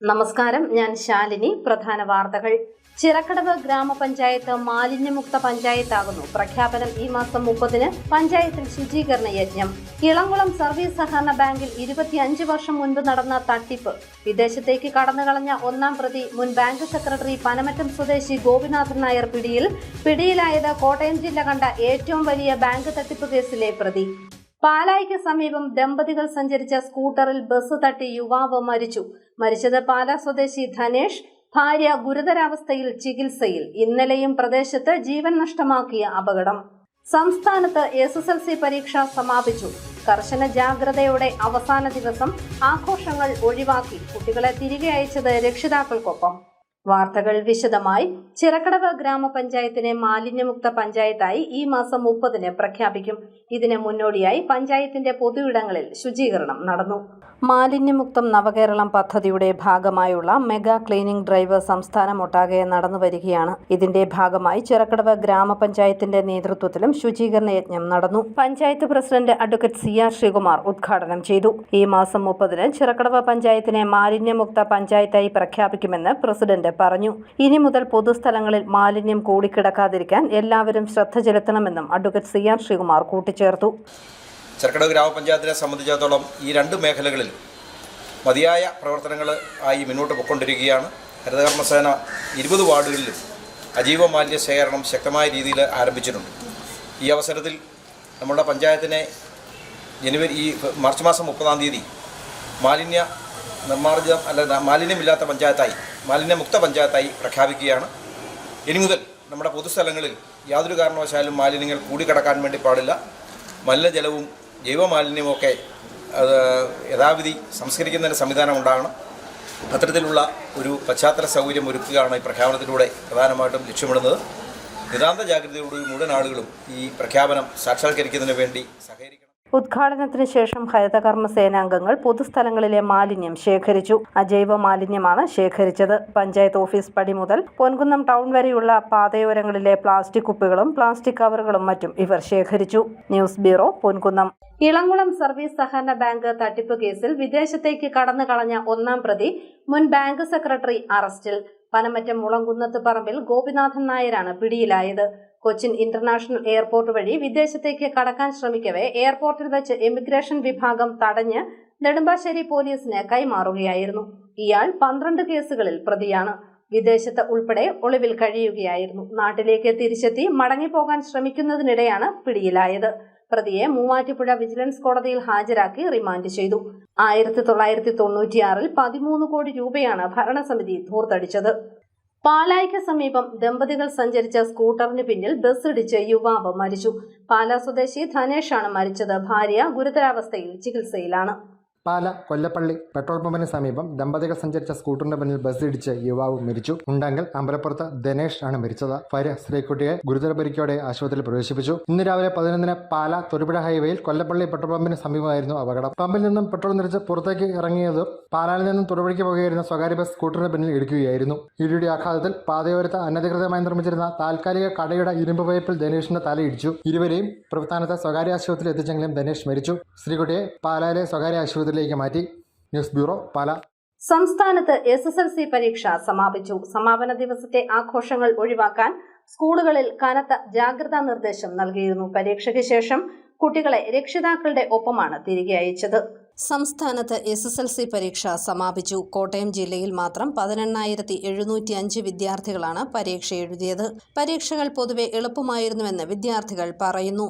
നമസ്കാരം, ഞാൻ ശാലിനി. പ്രധാന വാർത്തകൾ. ചിറക്കടവ് ഗ്രാമപഞ്ചായത്ത് മാലിന്യമുക്ത പഞ്ചായത്താകുന്നു. പ്രഖ്യാപനം ഈ മാസം 30-ന്. പഞ്ചായത്തിൽ ശുചീകരണ യജ്ഞം. ഇളംകുളം സർവീസ് സഹകരണ ബാങ്കിൽ 25 വർഷം മുൻപ് നടന്ന തട്ടിപ്പ്. വിദേശത്തേക്ക് കടന്നുകളഞ്ഞ ഒന്നാം പ്രതി മുൻ ബാങ്ക് സെക്രട്ടറി പനമറ്റം സ്വദേശി ഗോപിനാഥൻ നായർ പിടിയിലായത് കോട്ടയം ജില്ല കണ്ട ഏറ്റവും വലിയ ബാങ്ക് തട്ടിപ്പ് കേസിലെ പ്രതി. പാലായ്ക്ക് സമീപം ദമ്പതികൾ സഞ്ചരിച്ച സ്കൂട്ടറിൽ ബസ് തട്ടി യുവാവ് മരിച്ചത് പാലാ സ്വദേശി ധനേഷ്. ഭാര്യ ഗുരുതരാവസ്ഥയിൽ ചികിത്സയിൽ. ഇന്നലെയും പ്രദേശത്ത് ജീവൻ നഷ്ടമാക്കിയ അപകടം. സംസ്ഥാനത്ത് SSLC പരീക്ഷ സമാപിച്ചു. കർശന ജാഗ്രതയോടെ അവസാന ദിവസം. ആഘോഷങ്ങൾ ഒഴിവാക്കി കുട്ടികളെ തിരികെ അയച്ചത് രക്ഷിതാക്കൾക്കൊപ്പം. വാർത്തകൾ വിശദമായി. ചിറക്കടവ് ഗ്രാമപഞ്ചായത്തിനെ മാലിന്യമുക്ത പഞ്ചായത്തായി ഈ മാസം 30-ന് പ്രഖ്യാപിക്കും. ഇതിന് മുന്നോടിയായി പഞ്ചായത്തിന്റെ പൊതുയിടങ്ങളിൽ ശുചീകരണം നടന്നു. മാലിന്യമുക്തം നവകേരളം പദ്ധതിയുടെ ഭാഗമായുള്ള മെഗാ ക്ലീനിംഗ് ഡ്രൈവ് സംസ്ഥാനമൊട്ടാകെ നടന്നു വരികയാണ്. ഇതിന്റെ ഭാഗമായി ചിറക്കടവ് ഗ്രാമപഞ്ചായത്തിന്റെ നേതൃത്വത്തിലും ശുചീകരണ യജ്ഞം നടന്നു. Panchayat president advocate CR Sreekumar ഉദ്ഘാടനം ചെയ്തു. ഈ മാസം 30-ന് ചിറക്കടവ് പഞ്ചായത്തിനെ മാലിന്യമുക്ത പഞ്ചായത്തായി പ്രഖ്യാപിക്കുമെന്ന് പ്രസിഡന്റ് പറഞ്ഞു. ഇനി മുതൽ പൊതുസ്ഥലങ്ങളിൽ മാലിന്യം കൂടിക്കിടക്കാതിരിക്കാൻ എല്ലാവരും ശ്രദ്ധ ചെലുത്തണമെന്നും അഡ്വക്കേറ്റ് CR ശ്രീകുമാർ കൂട്ടിച്ചേർത്തു. ചിറക്കടവ് ഗ്രാമപഞ്ചായത്തിനെ സംബന്ധിച്ചിടത്തോളം ഈ രണ്ട് മേഖലകളിലും മതിയായ പ്രവർത്തനങ്ങൾ ആയി മുന്നോട്ട് പോയിക്കൊണ്ടിരിക്കുകയാണ്. ഹരിതകർമ്മസേന 20 വാർഡുകളിലും അജൈവ മാലിന്യ ശേഖരണം ശക്തമായ രീതിയിൽ ആരംഭിച്ചിട്ടുണ്ട്. ഈ അവസരത്തിൽ നമ്മുടെ പഞ്ചായത്തിനെ മാർച്ച് മാസം 30-ാം തീയതി മാലിന്യമില്ലാത്ത പഞ്ചായത്തായി, മാലിന്യമുക്ത പഞ്ചായത്തായി പ്രഖ്യാപിക്കുകയാണ്. ഇനി മുതൽ നമ്മുടെ പൊതുസ്ഥലങ്ങളിൽ യാതൊരു കാരണവശാലും മാലിന്യങ്ങൾ കൂടിക്കിടക്കാൻ വേണ്ടി പാടില്ല. മലിനജലവും ജൈവമാലിന്യമൊക്കെ യഥാവിധി സംസ്കരിക്കുന്നതിന് സംവിധാനം ഉണ്ടാകണം. അത്തരത്തിലുള്ള ഒരു പശ്ചാത്തല സൗകര്യം ഒരുക്കുകയാണ് ഈ പ്രഖ്യാപനത്തിലൂടെ പ്രധാനമായിട്ടും ലക്ഷ്യമിടുന്നത്. നിതാന്ത ജാഗ്രതയോടുകൂടി മുഴുവൻ ആളുകളും ഈ പ്രഖ്യാപനം സാക്ഷാത്കരിക്കുന്നതിന് വേണ്ടി സഹകരിക്കണം. ഉദ്ഘാടനത്തിന് ശേഷം ഹരിതകർമ്മ സേനാംഗങ്ങൾ പൊതുസ്ഥലങ്ങളിലെ മാലിന്യം ശേഖരിച്ചു. അജൈവ മാലിന്യമാണ് ശേഖരിച്ചത്. പഞ്ചായത്ത് ഓഫീസ് പടി മുതൽ പൊൻകുന്നം ടൗൺ വരെയുള്ള പാതയോരങ്ങളിലെ പ്ലാസ്റ്റിക് കുപ്പികളും പ്ലാസ്റ്റിക് കവറുകളും മറ്റും ഇവർ ശേഖരിച്ചു. News bureau, Ponkunnam. Elamkulam service സഹകരണ ബാങ്ക് തട്ടിപ്പ് കേസിൽ വിദേശത്തേക്ക് കടന്നുകളഞ്ഞ ഒന്നാം പ്രതി മുൻ ബാങ്ക് സെക്രട്ടറി അറസ്റ്റിൽ. പനമറ്റം മുളങ്കുന്നത്ത് പറമ്പിൽ ഗോപിനാഥൻ നായരാണ് പിടിയിലായത്. കൊച്ചിൻ ഇന്റർനാഷണൽ എയർപോർട്ട് വഴി വിദേശത്തേക്ക് കടക്കാൻ ശ്രമിക്കവെ എയർപോർട്ടിൽ വെച്ച് ഇമിഗ്രേഷൻ വിഭാഗം തടഞ്ഞ് നെടുമ്പാശ്ശേരി പോലീസിന് കൈമാറുകയായിരുന്നു. ഇയാൾ 12 കേസുകളിൽ പ്രതിയാണ്. വിദേശത്ത് ഉൾപ്പെടെ ഒളിവിൽ കഴിയുകയായിരുന്നു. നാട്ടിലേക്ക് തിരിച്ചെത്തി മടങ്ങിപ്പോകാൻ ശ്രമിക്കുന്നതിനിടെയാണ് പിടിയിലായത്. പ്രതിയെ മൂവാറ്റുപുഴ വിജിലൻസ് കോടതിയിൽ ഹാജരാക്കി റിമാൻഡ് ചെയ്തു. 1996-ൽ 13 കോടി രൂപയാണ് ഭരണസമിതി ധൂർത്തടിച്ചത്. പാലായ്ക്ക് സമീപം ദമ്പതികൾ സഞ്ചരിച്ച സ്കൂട്ടറിന് പിന്നിൽ ബസ് ഇടിച്ച് യുവാവ് മരിച്ചു. പാലാ സ്വദേശി ധനേഷാണ് മരിച്ചത്. ഭാര്യ ഗുരുതരാവസ്ഥയിൽ ചികിത്സയിലാണ്. പാല കൊല്ലപ്പള്ളി പെട്രോൾ പമ്പിന് സമീപം ദമ്പതികൾ സഞ്ചരിച്ച സ്കൂട്ടറിന്റെ പിന്നിൽ ബസ് ഇടിച്ച് യുവാവ് മരിച്ചു. ഉണ്ടെങ്കിൽ അമ്പലപ്പുറത്ത് ധനേഷ് ആണ് മരിച്ചത്. ഭാര്യ ശ്രീകുട്ടിയെ ഗുരുതര പരിക്കോടെ ആശുപത്രിയിൽ പ്രവേശിപ്പിച്ചു. ഇന്ന് രാവിലെ 11-ന് പാല തൊടുപുഴ ഹൈവേയിൽ കൊല്ലപ്പള്ളി പെട്രോൾ പമ്പിന് സമീപമായിരുന്നു അപകടം. പമ്പിൽ നിന്നും പെട്രോൾ നിറച്ച് പുറത്തേക്ക് ഇറങ്ങിയതും പാലായിൽ നിന്നും തൊടുപുഴയ്ക്ക് പോകുകയായിരുന്ന സ്വകാര്യ ബസ് സ്കൂട്ടറിന് പിന്നിൽ ഇടിക്കുകയായിരുന്നു. ഇടിയുടെ ആഘാതത്തിൽ പാതയോരത്ത് അനധികൃതമായി നിർമ്മിച്ചിരുന്ന താൽക്കാലിക കടയുടെ ഇരുമ്പ് പൈപ്പിൽ ധനേഷിന്റെ തലയിടിച്ചു. ഇരുവരെയും പ്രസ്ഥാനത്തെ സ്വകാര്യ ആശുപത്രിയിൽ എത്തിച്ചെങ്കിലും ധനേഷ് മരിച്ചു. ശ്രീകുട്ടിയെ പാലായിലെ സ്വകാര്യ ആശുപത്രി മാറ്റി. ന്യൂസ് ബ്യൂറോ, പാല. സംസ്ഥാനത്ത് SSLC പരീക്ഷ സമാപിച്ചു. സമാപന ദിവസത്തെ ആഘോഷങ്ങൾ ഒഴിവാക്കാൻ സ്കൂളുകളിൽ കനത്ത ജാഗ്രതാ നിർദ്ദേശം നൽകിയിരുന്നു. പരീക്ഷയ്ക്ക് ശേഷം കുട്ടികളെ രക്ഷിതാക്കളുടെ ഒപ്പമാണ് തിരികെ അയച്ചത്. സംസ്ഥാനത്ത് SSLC പരീക്ഷ സമാപിച്ചു. കോട്ടയം ജില്ലയിൽ മാത്രം 18,705 വിദ്യാർത്ഥികളാണ് പരീക്ഷ എഴുതിയത്. പരീക്ഷകൾ പൊതുവെ എളുപ്പമായിരുന്നുവെന്ന് വിദ്യാർത്ഥികൾ പറയുന്നു.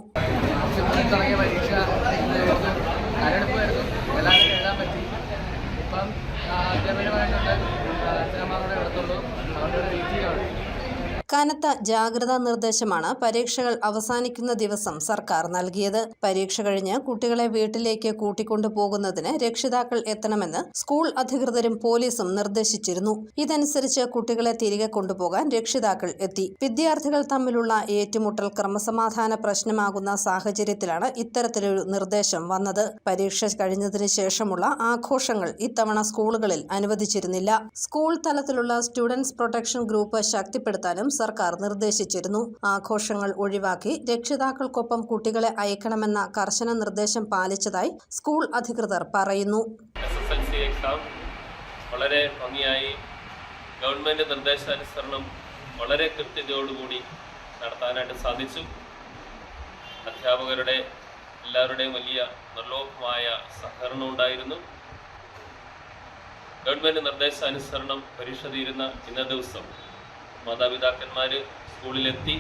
എല്ലാവരും എഴുതാൻ പറ്റി. ഇപ്പം അധ്യാപകരുമായിട്ടുണ്ട് അച്ഛനമ്മമാരുടെ എടുത്തുള്ളൂ. അവരുടെ ഒരു രീതിയാണ്. കനത്ത ജാഗ്രതാ നിർദ്ദേശമാണ് പരീക്ഷകൾ അവസാനിക്കുന്ന ദിവസം സർക്കാർ നൽകിയത്. പരീക്ഷ കഴിഞ്ഞ് കുട്ടികളെ വീട്ടിലേക്ക് കൂട്ടിക്കൊണ്ടുപോകുന്നതിന് രക്ഷിതാക്കൾ എത്തണമെന്ന് സ്കൂൾ അധികൃതരും പോലീസും നിർദ്ദേശിച്ചിരുന്നു. ഇതനുസരിച്ച് കുട്ടികളെ തിരികെ കൊണ്ടുപോകാൻ രക്ഷിതാക്കൾ എത്തി. വിദ്യാർത്ഥികൾ തമ്മിലുള്ള ഏറ്റുമുട്ടൽ ക്രമസമാധാന പ്രശ്നമാകുന്ന സാഹചര്യത്തിലാണ് ഇത്തരത്തിലൊരു നിർദ്ദേശം വന്നത്. പരീക്ഷ കഴിഞ്ഞതിന് ശേഷമുള്ള ആഘോഷങ്ങൾ ഇത്തവണ സ്കൂളുകളിൽ അനുവദിച്ചിരുന്നില്ല. സ്കൂൾ തലത്തിലുള്ള സ്റ്റുഡൻസ് പ്രൊട്ടക്ഷൻ ഗ്രൂപ്പ് ശക്തിപ്പെടുത്താനും സർക്കാർ നിർദ്ദേശിച്ചിരുന്നു. ആഘോഷങ്ങൾ ഒഴിവാക്കി രക്ഷിതാക്കൾക്കൊപ്പം കുട്ടികളെ അയക്കണമെന്ന കർശന നിർദ്ദേശം പാലിച്ചതായി സ്കൂൾ അധികൃതർ പറയുന്നു. SSLC എക്സാം വളരെ ഭംഗിയായി ഗവൺമെൻറ് നിർദ്ദേശാനുസരണം വളരെ കൃത്യതയോടുകൂടി നടത്താനായിട്ട് സാധിച്ചു. അധ്യാപകരുടെ എല്ലാവരുടെയും വലിയ നിർലോഭമായ സഹകരണം ഉണ്ടായിരുന്നു. ഗവൺമെൻറ് നിർദ്ദേശാനുസരണം പരീക്ഷ തീരുന്ന ഇന്ന ദിവസം മാതാപിതാക്കന്മാർ സ്കൂളിലെത്തി